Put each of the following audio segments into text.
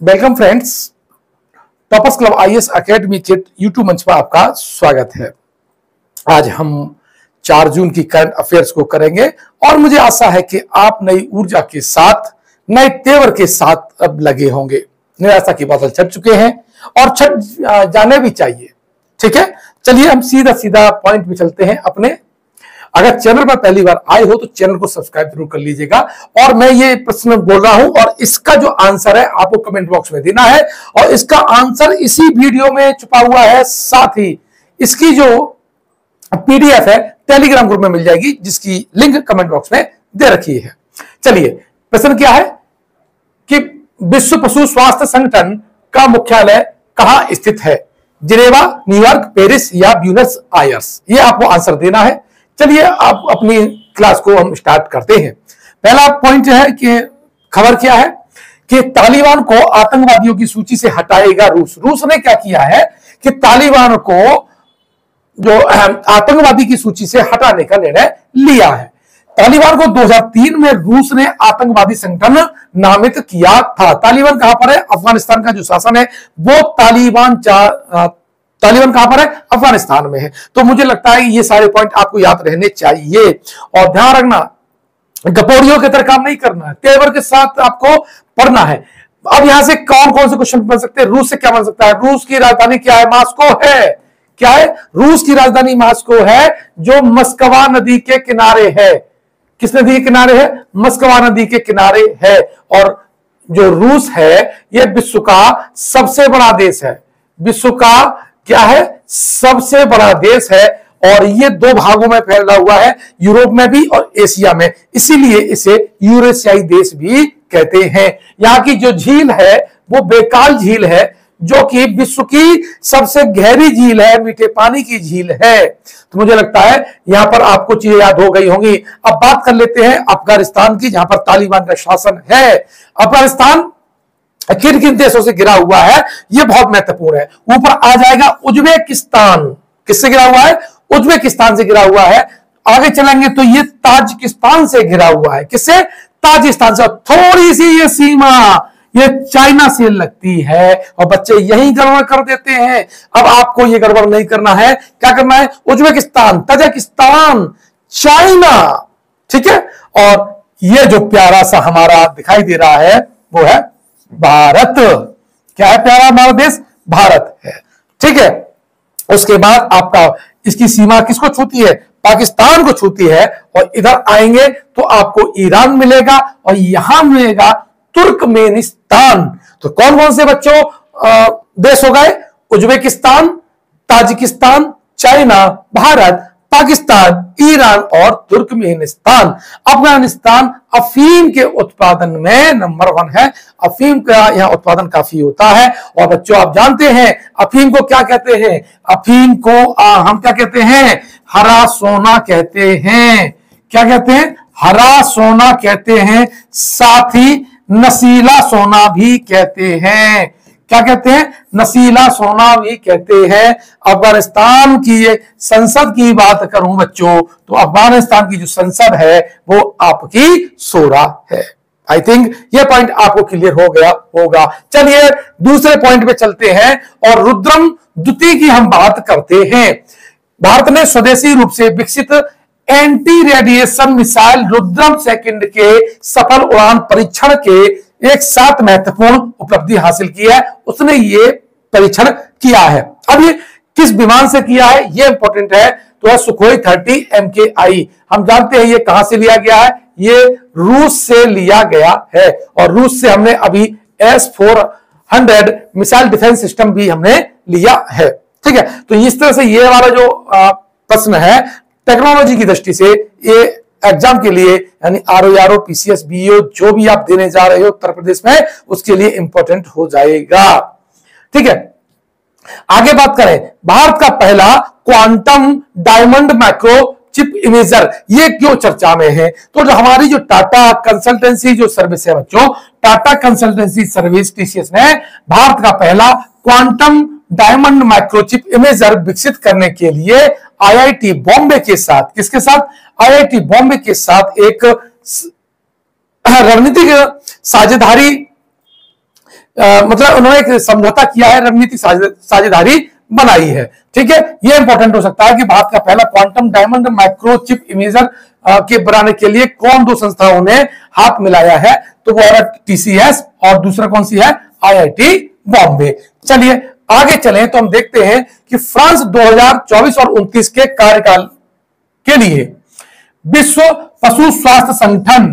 Welcome friends, toppers club IAS academy के YouTube मंच पर आपका स्वागत है। आज हम 4 जून की करंट अफेयर्स को करेंगे और मुझे आशा है कि आप नई ऊर्जा के साथ, नए तेवर के साथ अब लगे होंगे। निराशा के बादल छट चुके हैं और छट जाने भी चाहिए। ठीक है, चलिए हम सीधा सीधा पॉइंट पे चलते हैं अपने। अगर चैनल पर पहली बार आए हो तो चैनल को सब्सक्राइब जरूर कर लीजिएगा। और मैं ये प्रश्न बोल रहा हूं और इसका जो आंसर है आपको कमेंट बॉक्स में देना है और इसका आंसर इसी वीडियो में छुपा हुआ है। साथ ही इसकी जो पीडीएफ है टेलीग्राम ग्रुप में मिल जाएगी, जिसकी लिंक कमेंट बॉक्स में दे रखी है। चलिए, प्रश्न क्या है कि विश्व पशु स्वास्थ्य संगठन का मुख्यालय कहां स्थित है? जिनेवा, न्यूयॉर्क, पेरिस या ब्यूनस आयर्स? ये आपको आंसर देना है। चलिए आप अपनी क्लास को हम स्टार्ट करते हैं। पहला पॉइंट है कि खबर क्या है कि तालिबान को आतंकवादियों की सूची से हटाएगा रूस। रूस ने क्या किया है कि तालिबान को जो आतंकवादी की सूची से हटाने का निर्णय लिया है। तालिबान को 2003 में रूस ने आतंकवादी संगठन नामित किया था। तालिबान कहां पर है? अफगानिस्तान का जो शासन है वो तालिबान कहां पर है? अफगानिस्तान में है। तो मुझे लगता है ये सारे पॉइंट आपको याद रहने चाहिए और ध्यान रखना, गपोड़ियों की तरह काम नहीं करना है, तेवर के साथ आपको पढ़ना है। अब यहां से कौन कौन से क्वेश्चन बन सकते हैं? रूस से क्या बन सकता है? रूस की राजधानी क्या है? मास्को है। क्या है? रूस की राजधानी मास्को है, जो मस्कवा नदी के किनारे है। किस नदी के किनारे है? मस्कवा नदी के किनारे है। और जो रूस है यह विश्व का सबसे बड़ा देश है। विश्व का क्या है? सबसे बड़ा देश है और ये 2 भागों में फैला हुआ है, यूरोप में भी और एशिया में। इसीलिए इसे यूरेशियाई देश भी कहते हैं। यहाँ की जो झील है वो बेकाल झील है, जो कि विश्व की सबसे गहरी झील है, मीठे पानी की झील है। तो मुझे लगता है यहां पर आपको चीजें याद हो गई होंगी। अब बात कर लेते हैं अफगानिस्तान की, जहां पर तालिबान का शासन है। अफगानिस्तान किन किन देशों से घिरा हुआ है यह बहुत महत्वपूर्ण है। ऊपर आ जाएगा उज्बेकिस्तान। किससे घिरा हुआ है? उज्बेकिस्तान से घिरा हुआ है। आगे चलेंगे तो ये ताजिकिस्तान से घिरा हुआ है। किससे? ताजिकिस्तान से। थोड़ी सी ये सीमा ये चाइना से लगती है और बच्चे यही गड़बड़ कर देते हैं। अब आपको ये गड़बड़ नहीं करना है। क्या करना है? Uzbekistan, Tajikistan, China. ठीक है, और ये जो प्यारा सा हमारा दिखाई दे रहा है वो है भारत। क्या है प्यारा हमारा देश? भारत है। ठीक है, उसके बाद आपका इसकी सीमा किसको छूती है? पाकिस्तान को छूती है। और इधर आएंगे तो आपको ईरान मिलेगा और यहां मिलेगा तुर्कमेनिस्तान। तो कौन कौन से बच्चों देश हो गए? Uzbekistan, Tajikistan, China, Bharat, Pakistan, Iran और तुर्कमेनिस्तान। अफगानिस्तान अफीम के उत्पादन में नंबर 1 है। अफीम का यहां उत्पादन काफी होता है। और बच्चों आप जानते हैं अफीम को क्या कहते हैं? अफीम को हम क्या कहते हैं? हरा सोना कहते हैं। क्या कहते हैं? हरा सोना कहते हैं। साथ ही नशीला सोना भी कहते हैं। क्या कहते हैं? नशीला सोना भी कहते हैं। अफगानिस्तान की ये संसद की बात करूं बच्चों तो अफगानिस्तान की जो संसद है वो आपकी शोरा है। आई थिंक ये पॉइंट आपको क्लियर हो गया होगा। चलिए दूसरे पॉइंट पे चलते हैं और रुद्रम द्वितीय की हम बात करते हैं। भारत ने स्वदेशी रूप से विकसित anti radiation missile Rudram second के सफल उड़ान परीक्षण के एक साथ महत्वपूर्ण उपलब्धि हासिल की है। उसने ये परीक्षण किया है। अब ये किस विमान से किया है ये इंपॉर्टेंट है। तो है सुखोई 30 MKI। हम जानते हैं ये कहां से लिया गया है? ये रूस से लिया गया है और रूस से हमने अभी S-400 मिसाइल डिफेंस सिस्टम भी हमने लिया है। ठीक है, तो इस तरह से ये वाला जो प्रश्न है टेक्नोलॉजी की दृष्टि से ये एग्जाम के लिए यानी RO, PCS, BEO जो भी आप देने जा रहे हो उत्तर प्रदेश में उसके लिए इंपॉर्टेंट हो जाएगा। ठीक है, आगे बात करें। भारत का पहला quantum diamond micro chip imager ये क्यों चर्चा में है? तो हमारी जो टाटा कंसल्टेंसी जो सर्विस है बच्चों, टाटा कंसल्टेंसी सर्विस TCS ने भारत का पहला क्वांटम डायमंड माइक्रोचिप इमेजर विकसित करने के लिए IIT बॉम्बे के साथ, किसके साथ? IIT बॉम्बे के साथ एक रणनीतिक साझेदारी मतलब उन्होंने एक समझौता किया है, रणनीतिक साझेदारी बनाई है। ठीक है, ये इंपॉर्टेंट हो सकता है कि भारत का पहला क्वांटम डायमंड माइक्रोचिप इमेजर के बनाने के लिए कौन दो संस्थाओं ने हाथ मिलाया है, तो वो टीसीएस और दूसरा कौन सी है, आईआईटी बॉम्बे। चलिए आगे चलें तो हम देखते हैं कि फ्रांस 2024 और 29 के कार्यकाल के लिए विश्व पशु स्वास्थ्य संगठन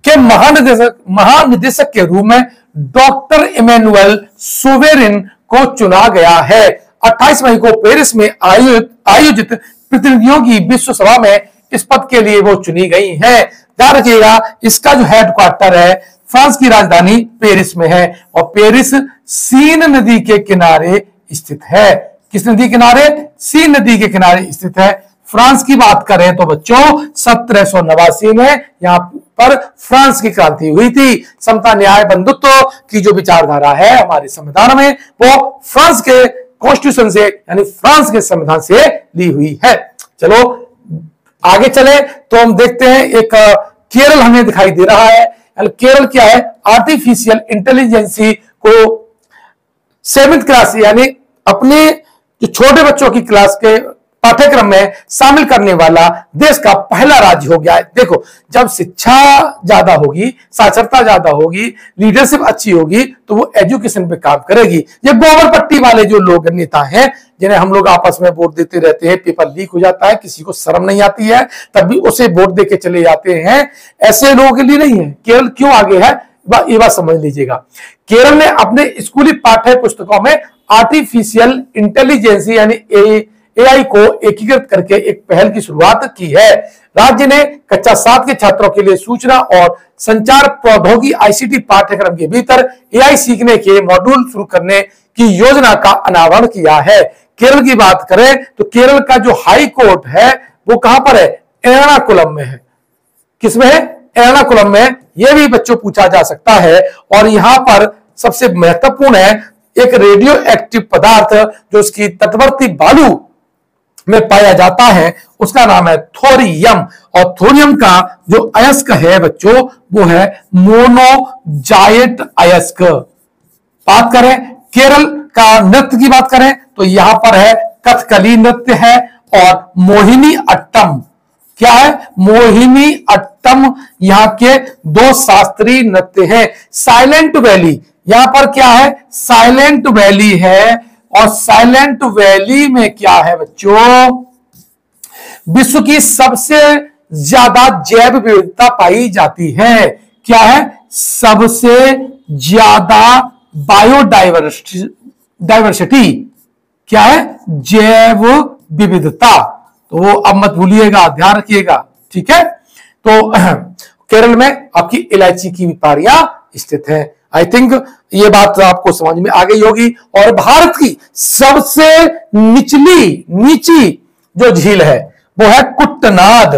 के महानिदेशक के रूप में डॉक्टर इमैनुअल सोवेरिन को चुना गया है। 28 मई को पेरिस में आयोजित प्रतिनिधियों की विश्व सभा में इस पद के लिए वो चुनी गई है। ध्यान रखिएगा, इसका जो हेडक्वार्टर है फ्रांस की राजधानी पेरिस में है और पेरिस सीन नदी के किनारे स्थित है। किस नदी किनारे, सीन नदी के किनारे स्थित है। फ्रांस की बात करें तो बच्चों 1789 में यहां पर फ्रांस की क्रांति हुई थी। समता न्याय बंधुत्व की जो विचारधारा है हमारे संविधान में, वो फ्रांस के कॉन्स्टिट्यूशन से यानी फ्रांस के संविधान से ली हुई है। चलो आगे चले तो हम देखते हैं एक केरल हमें दिखाई दे रहा है। केरल क्या है, आर्टिफिशियल इंटेलिजेंसी को 7th क्लास यानी अपने जो छोटे बच्चों की क्लास के पाठ्यक्रम में शामिल करने वाला देश का पहला राज्य हो गया है। देखो, जब शिक्षा ज्यादा होगी, साक्षरता ज्यादा होगी, लीडरशिप अच्छी होगी, तो वो एजुकेशन पे काम करेगी। ये गोबर पट्टी वाले जो लोग नेता हैं, जिन्हें हम लोग आपस में वोट देते रहते हैं, पेपर लीक हो जाता है, किसी को शर्म नहीं आती है, तब भी उसे वोट दे के चले जाते हैं, ऐसे लोगों के लिए नहीं है। केरल क्यों आगे है ये बात समझ लीजिएगा। केरल ने अपने स्कूली पाठ्य पुस्तकों में आर्टिफिशियल इंटेलिजेंस यानी एआई को एकीकृत करके एक पहल की शुरुआत की है। राज्य ने कक्षा 7 के छात्रों के लिए सूचना और संचार प्रौद्योगिकी आईसीटी पाठ्यक्रम के भीतर एआई सीखने के मॉड्यूल शुरू करने की योजना का अनावरण किया है। केरल की बात करें तो केरल का जो हाई कोर्ट है वो कहां पर है, एर्नाकुलम में है। किसमें है, एर्नाकुलम में। यह भी बच्चों पूछा जा सकता है। और यहां पर सबसे महत्वपूर्ण है एक रेडियो एक्टिव पदार्थ जो उसकी तटवर्ती बालू में पाया जाता है, उसका नाम है थोरियम। और थोरियम का जो अयस्क है बच्चों वो है मोनोजाइट अयस्क। बात करें केरल का नृत्य की बात करें तो यहां पर है कथकली नृत्य है और मोहिनी अट्टम। क्या है, मोहिनी अट्टम यहाँ के दो शास्त्रीय नृत्य हैं। साइलेंट वैली, यहां पर क्या है, साइलेंट वैली है। और साइलेंट वैली में क्या है बच्चों, विश्व की सबसे ज्यादा जैव विविधता पाई जाती है। क्या है, सबसे ज्यादा बायोडाइवर्सिटी। क्या है, जैव विविधता। तो वो अब मत भूलिएगा, ध्यान रखिएगा। ठीक है, तो केरल में आपकी इलायची की व्यापारियां स्थित है। आई थिंक ये बात आपको समझ में आ गई होगी। और भारत की सबसे नीची जो झील है वो है कुट्टनाद।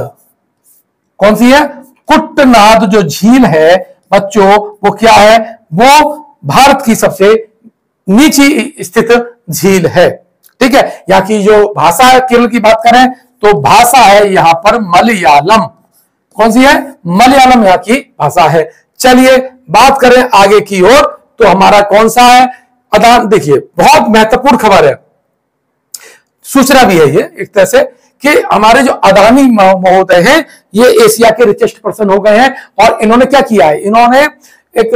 कौन सी है, कुट्टनाद जो झील है बच्चों वो क्या है, वो भारत की सबसे नीची स्थित झील है। ठीक है, यहाँ की जो भाषा है केरल की बात करें तो भाषा है यहां पर मलयालम। कौन सी है, मलयालम यहाँ की भाषा है। चलिए बात करें आगे की ओर तो हमारा कौन सा है, अदान। देखिए बहुत महत्वपूर्ण खबर है, सूचना भी है ये एक तरह से कि हमारे जो अदानी महोदय हैं ये एशिया के रिचेस्ट पर्सन हो गए हैं। और इन्होंने क्या किया है, इन्होंने एक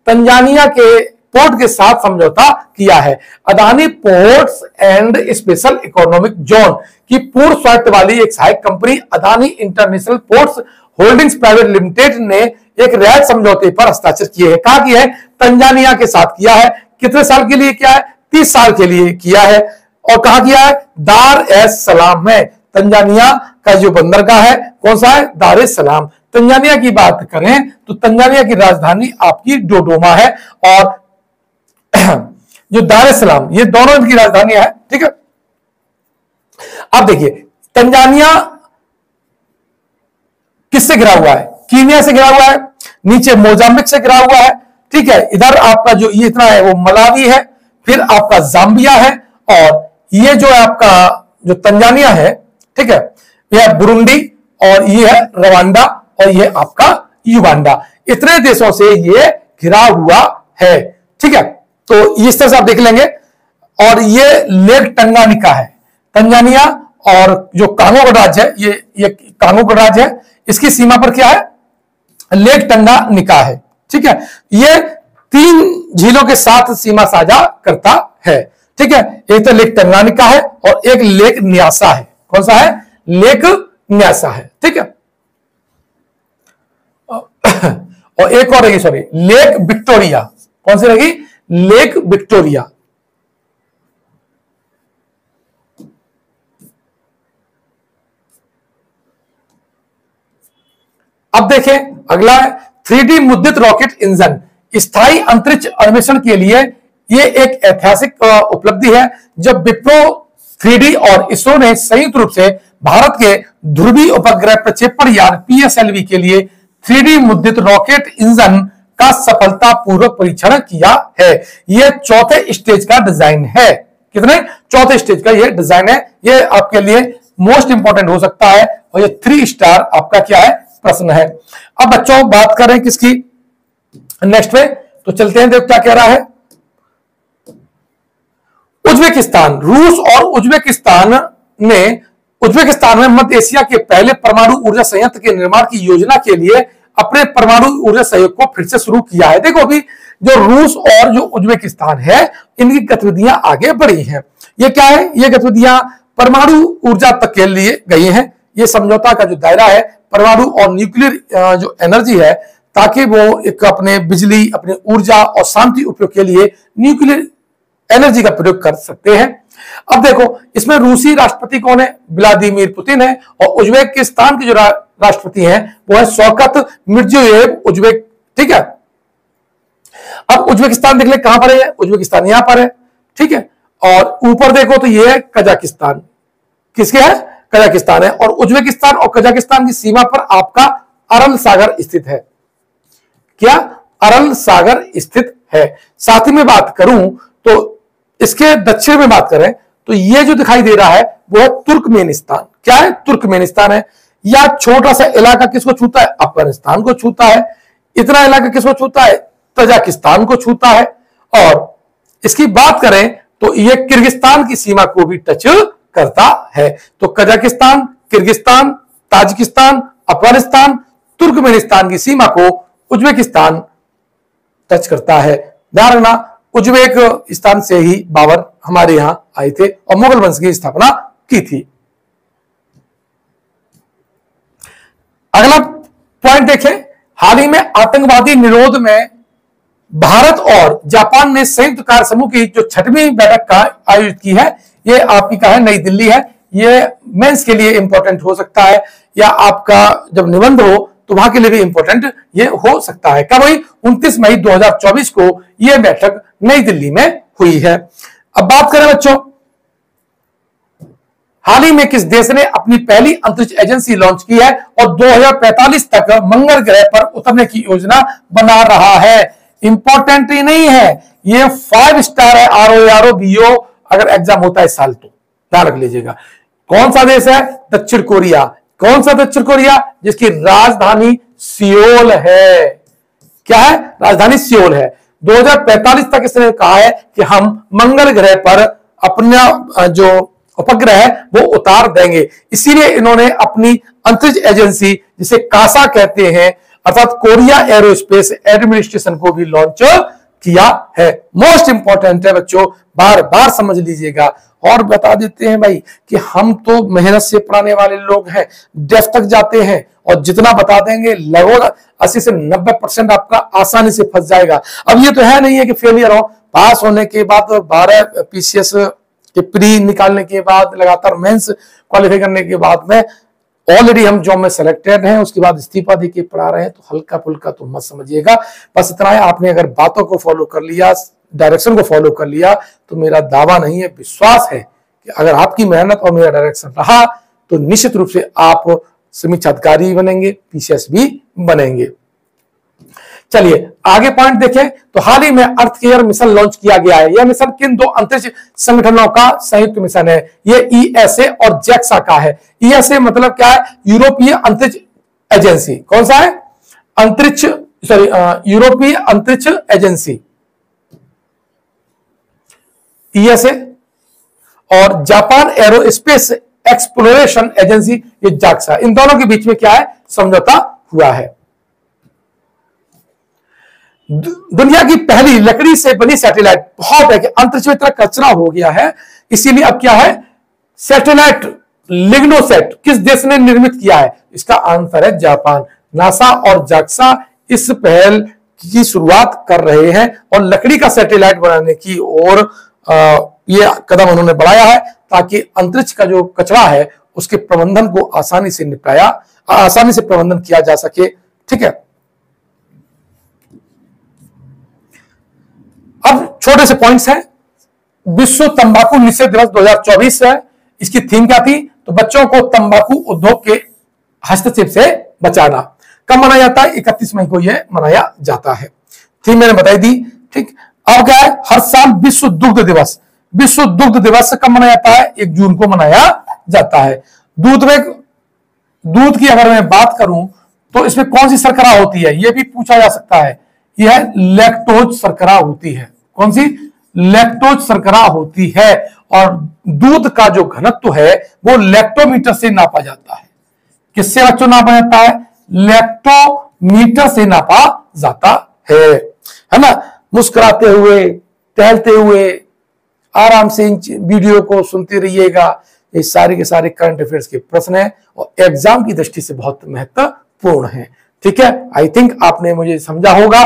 तंजानिया के पोर्ट के साथ समझौता किया है। Adani ports and special economic zone की पूर्ण स्वायत्त वाली एक सहायक company Adani international ports holdings private limited ने एक रियायत समझौते पर हस्ताक्षर किए हैं। कहा किया है, तंजानिया के साथ किया है। कितने साल के लिए किया है, 30 साल के लिए किया है। और कहा किया है, दार एस सलाम में। तंजानिया का जो बंदरगाह है कौन सा है, दार एस सलाम। तंजानिया की बात करें तो तंजानिया की राजधानी आपकी डोडोमा है और जो दार एस सलाम, ये दोनों इनकी राजधानी है। ठीक है, अब देखिए तंजानिया किससे घिरा हुआ है, कीनिया से घिरा हुआ है, नीचे मोजाम्बिक से घिरा हुआ है। ठीक है, इधर आपका जो ये इतना है वो मलावी है, फिर आपका जाम्बिया है और ये जो है आपका जो तंजानिया है, ठीक है, यह बुरुंडी और ये है रवांडा और ये आपका युगांडा। इतने देशों से ये घिरा हुआ है। ठीक है, तो इस तरह से आप देख लेंगे। और ये लेक टंगानिका है, तंजानिया, और जो कांगो गणराज्य है, ये कांगो गणराज्य है, इसकी सीमा पर क्या है, लेक टंगानिका है। ठीक है, ये 3 झीलों के साथ सीमा साझा करता है। ठीक है, एक तो लेक टंगानिका है और एक लेक न्यासा है। कौन सा है, लेक न्यासा है। ठीक है, और एक और रहेगी, सॉरी, लेक विक्टोरिया। कौन सी रहेगी, लेक विक्टोरिया। अब देखें अगला है 3D मुद्रित रॉकेट इंजन। स्थायी अंतरिक्ष अन्वेषण के लिए यह एक ऐतिहासिक उपलब्धि है जब विप्रो 3D और इसरो ने संयुक्त रूप से भारत के ध्रुवीय उपग्रह प्रक्षेपण यान PSLV के लिए 3D मुद्रित रॉकेट इंजन का सफलतापूर्वक परीक्षण किया है। यह चौथे स्टेज का डिजाइन है। कितने, चौथे स्टेज का यह डिजाइन है। यह आपके लिए मोस्ट इंपॉर्टेंट हो सकता है और यह 3 स्टार आपका क्या है, प्रश्न है। अब बच्चों बात करें किसकी, नेक्स्ट पे तो चलते हैं, देखो क्या कह रहा है। उज्बेकिस्तान, रूस और उज्बेकिस्तान में मध्य एशिया के पहले परमाणु ऊर्जा संयंत्र के निर्माण की योजना के लिए अपने परमाणु ऊर्जा सहयोग को फिर से शुरू किया है। देखो अभी जो रूस और जो उज्बेकिस्तान है, इनकी गतिविधियां आगे बढ़ी हैं। ये क्या है, ये गतिविधियां परमाणु ऊर्जा तक के लिए गई हैं। ये समझौता का जो दायरा है परमाणु और न्यूक्लियर जो एनर्जी है, ताकि वो एक अपने बिजली, अपने ऊर्जा और शांति उपयोग के लिए न्यूक्लियर एनर्जी का प्रयोग कर सकते हैं। अब देखो इसमें रूसी राष्ट्रपति कौन है, व्लादिमीर पुतिन है, और उज्बेकिस्तान के जो राष्ट्रपति हैं वो है शौकत मिर्जियोयेव उज्बेक। ठीक है, अब उज्बेकिस्तान देख ले कहां पर है, उज्बेकिस्तान यहां पर है। ठीक है, और ऊपर देखो तो ये है कजाकिस्तान, किसके है, कजाकिस्तान है। और उज्बेकिस्तान और कजाकिस्तान की सीमा पर आपका अरल सागर स्थित है। क्या, अरल सागर स्थित है। साथ ही में बात करूं तो इसके दक्षिण में बात करें तो ये जो दिखाई दे रहा है वो है तुर्कमेनिस्तान। क्या है, तुर्कमेनिस्तान है। या छोटा सा इलाका किसको छूता है, अफगानिस्तान को छूता है। इतना इलाका किसको छूता है, तजाकिस्तान को छूता है। और इसकी बात करें तो ये किर्गिस्तान की सीमा को भी टच करता है। तो Kazakhstan, Kyrgyzstan, Tajikistan, Afghanistan, Turkmenistan की सीमा को उज्बेकिस्तान टच करता है। ध्यान रखना, उज्बेकिस्तान से ही बाबर हमारे यहां आए थे और मुगल वंश की स्थापना की थी। अगला पॉइंट देखें, हाल ही में आतंकवादी निरोध में भारत और जापान ने संयुक्त कार्य समूह की जो 6वीं बैठक का आयोजित की है, ये आपकी कहा है नई दिल्ली है। ये मेंस के लिए इंपॉर्टेंट हो सकता है, या आपका जब निबंध हो तो वहां के लिए भी इंपॉर्टेंट ये हो सकता है। कब हुई, 29 मई 2024 को यह बैठक नई दिल्ली में हुई है। अब बात करें बच्चों, हाल ही में किस देश ने अपनी पहली अंतरिक्ष एजेंसी लॉन्च की है और 2045 तक मंगल ग्रह पर उतरने की योजना बना रहा है। इंपॉर्टेंट ही नहीं है, ये 5 स्टार है। RO BO अगर एग्जाम होता है इस साल तो ध्यान रख लीजिएगा। कौन सा देश है, दक्षिण कोरिया। कौन सा दक्षिण कोरिया, जिसकी राजधानी सियोल है। क्या है, राजधानी सियोल है। 2045 तक इसने कहा है कि हम मंगल ग्रह पर अपना जो उपग्रह है वो उतार देंगे। इसीलिए इन्होंने अपनी अंतरिक्ष एजेंसी, जिसे कासा कहते हैं, अर्थात कोरिया एरोस्पेस एडमिनिस्ट्रेशन को भी लॉन्च किया है। मोस्ट इंपॉर्टेंट है बच्चों, बार बार समझ लीजिएगा। और बता देते हैं भाई कि हम तो मेहनत से पढ़ाने वाले लोग हैं, डेप्थ तक जाते हैं और जितना बता देंगे लगभग 80 से 90% आपका आसानी से फंस जाएगा। अब ये तो है नहीं है कि फेलियर हो, पास होने के बाद 12 PCS के प्री निकालने के बाद लगातार मेंस क्वालिफाई करने के बाद में ऑलरेडी हम जॉब में सिलेक्टेड हैं, उसके बाद इस्तीफा देके पढ़ा रहे हैं, तो हल्का फुल्का तो मत समझिएगा। बस इतना है, आपने अगर बातों को फॉलो कर लिया, डायरेक्शन को फॉलो कर लिया, तो मेरा दावा नहीं है, विश्वास है कि अगर आपकी मेहनत और मेरा डायरेक्शन रहा तो निश्चित रूप से आप समीक्षा अधिकारी बनेंगे, PCS भी बनेंगे। चलिए आगे पॉइंट देखें तो हाल ही में अर्थ केयर मिशन लॉन्च किया गया है। यह मिशन किन 2 अंतरिक्ष संगठनों का संयुक्त मिशन है, यह ESA और JAXA का है। ESA मतलब क्या है, यूरोपीय अंतरिक्ष एजेंसी। कौन सा है, यूरोपीय अंतरिक्ष एजेंसी। ईएसए, और जापान एरोस्पेस एक्सप्लोरेशन एजेंसी ये जाक्सा, इन दोनों के बीच में क्या है, समझौता हुआ है। दुनिया की पहली लकड़ी से बनी सैटेलाइट, बहुत है कि अंतरिक्ष में इतना कचरा हो गया है, इसीलिए अब क्या है, सैटेलाइट लिग्नोसेट किस देश ने निर्मित किया है, इसका आंसर है जापान। नासा और जाक्सा इस पहल की शुरुआत कर रहे हैं और लकड़ी का सैटेलाइट बनाने की ओर ये कदम उन्होंने बढ़ाया है, ताकि अंतरिक्ष का जो कचरा है उसके प्रबंधन को आसानी से प्रबंधन किया जा सके। ठीक है, अब छोटे से पॉइंट्स हैं। विश्व तंबाकू निषेध दिवस 2024 है, इसकी थीम क्या थी, तो बच्चों को तंबाकू उद्योग के हस्तक्षेप से बचाना। कब मनाया जाता है, 31 मई को यह मनाया जाता है। थीम मैंने बताई दी। ठीक, अब क्या है, हर साल विश्व दुग्ध दिवस, विश्व दुग्ध दिवस कब मनाया जाता है, 1 जून को मनाया जाता है। दूध की अगर मैं बात करूं तो इसमें कौन सी शर्करा होती है, यह भी पूछा जा सकता है। यह लैक्टोज शर्करा होती है। कौन सी, लैक्टोज शर्करा होती है। और दूध का जो घनत्व है वो लैक्टोमीटर से नापा जाता है। किससे बच्चों नापा जाता है, लैक्टोमीटर से नापा जाता है ना। मुस्कुराते हुए, टहलते हुए, आराम से इन वीडियो को सुनते रहिएगा। ये सारे के सारे करंट अफेयर्स के प्रश्न हैं और एग्जाम की दृष्टि से बहुत महत्वपूर्ण है। ठीक है, आई थिंक आपने मुझे समझा होगा,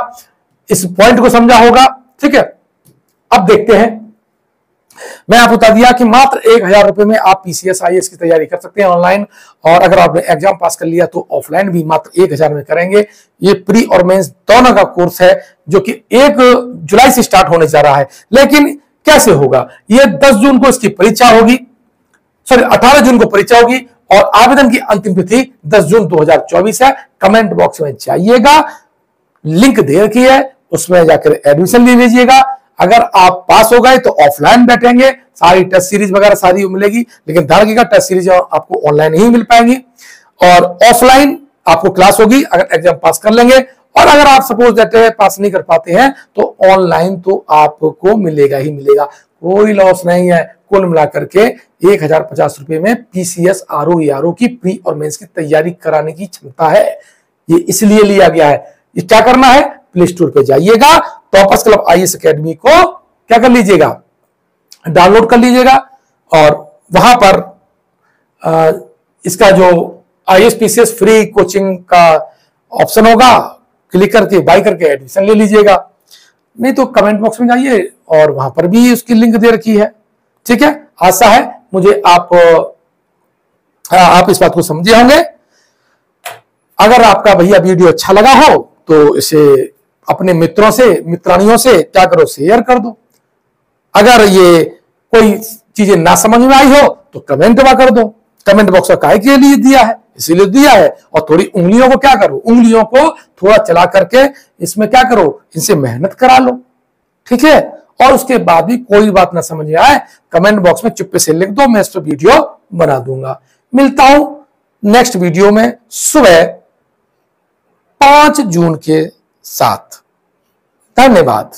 इस पॉइंट को समझा होगा। ठीक है, अब देखते हैं। मैं आपको बता दिया कि मात्र 1000 रुपए में आप पीसीएस आईएएस की तैयारी कर सकते हैं ऑनलाइन, और अगर आपने एग्जाम पास कर लिया तो ऑफलाइन भी मात्र 1000 में करेंगे। ये प्री और मेंस दोनों का कोर्स है जो कि 1 जुलाई से स्टार्ट होने जा रहा है। लेकिन कैसे होगा, ये 10 जून को इसकी परीक्षा होगी, 18 जून को परीक्षा होगी और आवेदन की अंतिम तिथि 10 जून 2024 है। कमेंट बॉक्स में जाइएगा, लिंक दे रखी है, उसमें जाकर एडमिशन ले लीजिएगा। अगर आप पास हो गए तो ऑफलाइन बैठेंगे, सारी टेस्ट सीरीज वगैरह सारी मिलेगी, लेकिन ध्यान रखिएगा टेस्ट सीरीज आपको ऑनलाइन ही मिल पाएंगी और ऑफलाइन आपको क्लास होगी अगर एग्जाम पास कर लेंगे। और अगर आप सपोज दैट पास नहीं कर पाते हैं तो ऑनलाइन तो आपको मिलेगा ही मिलेगा, कोई लॉस नहीं है। कुल मिलाकर के 1050 रुपए में पीसीएस आरओ ईआरओ की प्री और मेंस की तैयारी कराने की क्षमता है। ये इसलिए लिया गया है। ये क्या करना है, प्ले स्टोर पे जाइएगा, टॉपर्स क्लब आईएएस एकेडमी को क्या कर लीजिएगा, डाउनलोड कर लीजिएगा और वहां पर इसका जो आईएएस पीसीएस फ्री कोचिंग का ऑप्शन होगा, क्लिक करके बाय करके एडमिशन ले लीजिएगा। नहीं तो कमेंट बॉक्स में जाइए और वहां पर भी उसकी लिंक दे रखी है। ठीक है, आशा है मुझे आप इस बात को समझे होंगे। अगर आपका भैया वीडियो अच्छा लगा हो तो इसे अपने मित्रों से, मित्रानियों से क्या करो, शेयर कर दो। अगर ये कोई चीजें ना समझ में आई हो तो कमेंट कर दो। कमेंट बॉक्स काहे के लिए दिया है, इसीलिए दिया है। और थोड़ी उंगलियों को क्या करो, उंगलियों को थोड़ा चला करके इसमें क्या करो, इनसे मेहनत करा लो। ठीक है, और उसके बाद भी कोई बात ना समझ में आए कमेंट बॉक्स में चुप्पे से लिख दो, मैं इस पर वीडियो बना दूंगा। मिलता हूं नेक्स्ट वीडियो में सुबह 5 जून के साथ। धन्यवाद।